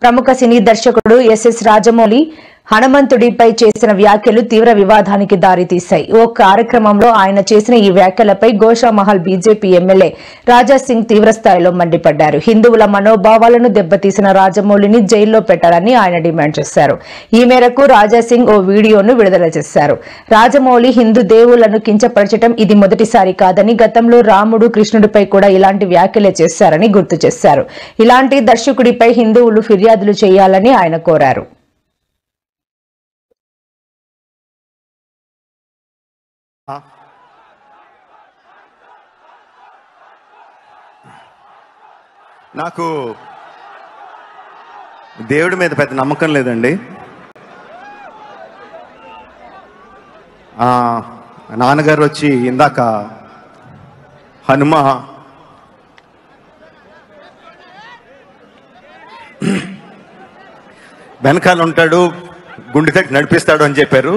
ప్రముఖ సినీ దర్శకుడు ఎస్ఎస్ రాజమౌళి హనుమంతుడిపై చేసిన వ్యాఖ్యలు తీవ్ర వివాదానికి దారితీశాయి. ఓ కార్యక్రమంలో ఆయన చేసిన ఈ వ్యాఖ్యలపై గోషామహల్ బీజేపీ ఎమ్మెల్యే రాజా సింగ్ తీవ్రస్థాయిలో మండిపడ్డారు. హిందువుల మనోభావాలను దెబ్బతీసిన రాజమౌళిని జైల్లో పెట్టాలని ఆయన డిమాండ్ చేశారు. ఈ మేరకు రాజా సింగ్ ఓ వీడియోను విడుదల చేశారు. రాజమౌళి హిందూ దేవుళ్లను కించపరచడం ఇది మొదటిసారి కాదని, గతంలో రాముడు కృష్ణుడిపై కూడా ఇలాంటి వ్యాఖ్యలే చేశారని గుర్తు చేశారు. ఇలాంటి దర్శకుడిపై హిందువులు ఫిర్యాదులు చేయాలని ఆయన కోరారు. నాకు దేవుడి మీద పెద్ద నమ్మకం లేదండి. నాన్నగారు వచ్చి ఇందాక హనుమ వెనకాల ఉంటాడు, గుండె తట్టి నడిపిస్తాడు అని చెప్పారు.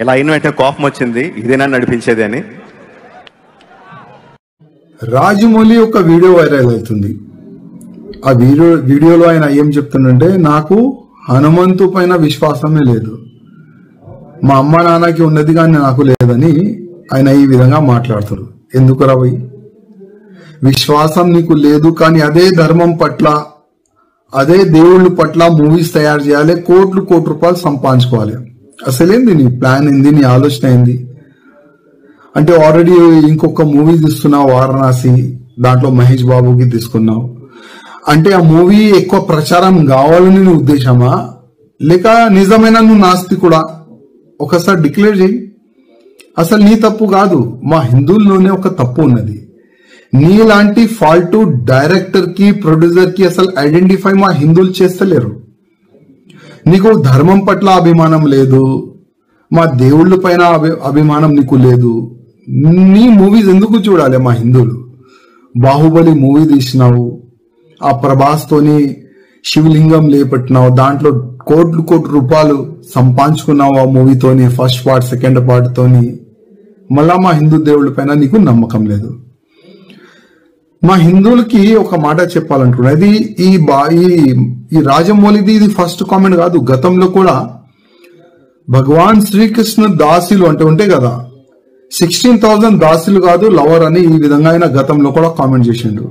ఇలా అయిన వెంటనే కోపం వచ్చింది, ఇదేనా నడిపించేది అని. రాజమౌళి ఒక వీడియో వైరల్ అవుతుంది. ఆ వీడియోలో ఆయన ఏం చెప్తుందంటే, నాకు హనుమంతు పైన విశ్వాసమే లేదు, మా అమ్మ నాన్నకి ఉన్నది కానీ నాకు లేదని ఆయన ఈ విధంగా మాట్లాడుతారు. ఎందుకు రవి? విశ్వాసం నీకు లేదు కానీ అదే ధర్మం పట్ల, అదే దేవుళ్ళ పట్ల మూవీస్ తయారు చేయాలి, కోట్లు రూపాయలు సంపాదించుకోవాలి. అసలేంది నీ ప్లాన్ ఏంది? నీ ఆలోచన ఏంది? అంటే ఆల్రెడీ ఇంకొక మూవీ తీస్తున్నావు వారణాసి, దాంట్లో మహేష్ బాబుకి తీసుకున్నావు. అంటే ఆ మూవీ ఎక్కువ ప్రచారం కావాలని నీ ఉద్దేశమా, లేక నిజమైన నువ్వు నాస్తికుడా? ఒకసారి డిక్లేర్ చేయి. అసలు నీ తప్పు కాదు, మా హిందువుల్లోనే ఒక తప్పు ఉన్నది. నీలాంటి ఫాల్టు డైరెక్టర్ కి, ప్రొడ్యూసర్ కి అసలు ఐడెంటిఫై మా హిందువులు చేస్తలేరు. నీకు ధర్మం పట్ల అభిమానం లేదు, మా దేవుళ్ళ పైన అభిమానం నీకు లేదు. నీ మూవీస్ ఎందుకు చూడాలి మా హిందువులు? బాహుబలి మూవీ తీసినావు, ఆ ప్రభాస్ తోని శివలింగం లేపట్టినావు, దాంట్లో కోట్లు రూపాయలు సంపాదించుకున్నావు ఆ మూవీతోని, ఫస్ట్ పార్ట్ సెకండ్ పార్ట్ తోని. మళ్ళా మా హిందూ దేవుళ్ళ పైన నీకు నమ్మకం లేదు. మా హిందువులకి ఒక మాట చెప్పాలనుకున్నా, ఇది ఈ రాజమౌళిది ఇది ఫస్ట్ కామెంట్ కాదు. గతంలో కూడా భగవాన్ శ్రీకృష్ణ దాసులు అంటే ఉంటే కదా, 16,000 దాసులు కాదు లవర్ అని ఈ విధంగా ఆయన గతంలో కూడా కామెంట్ చేసిండు.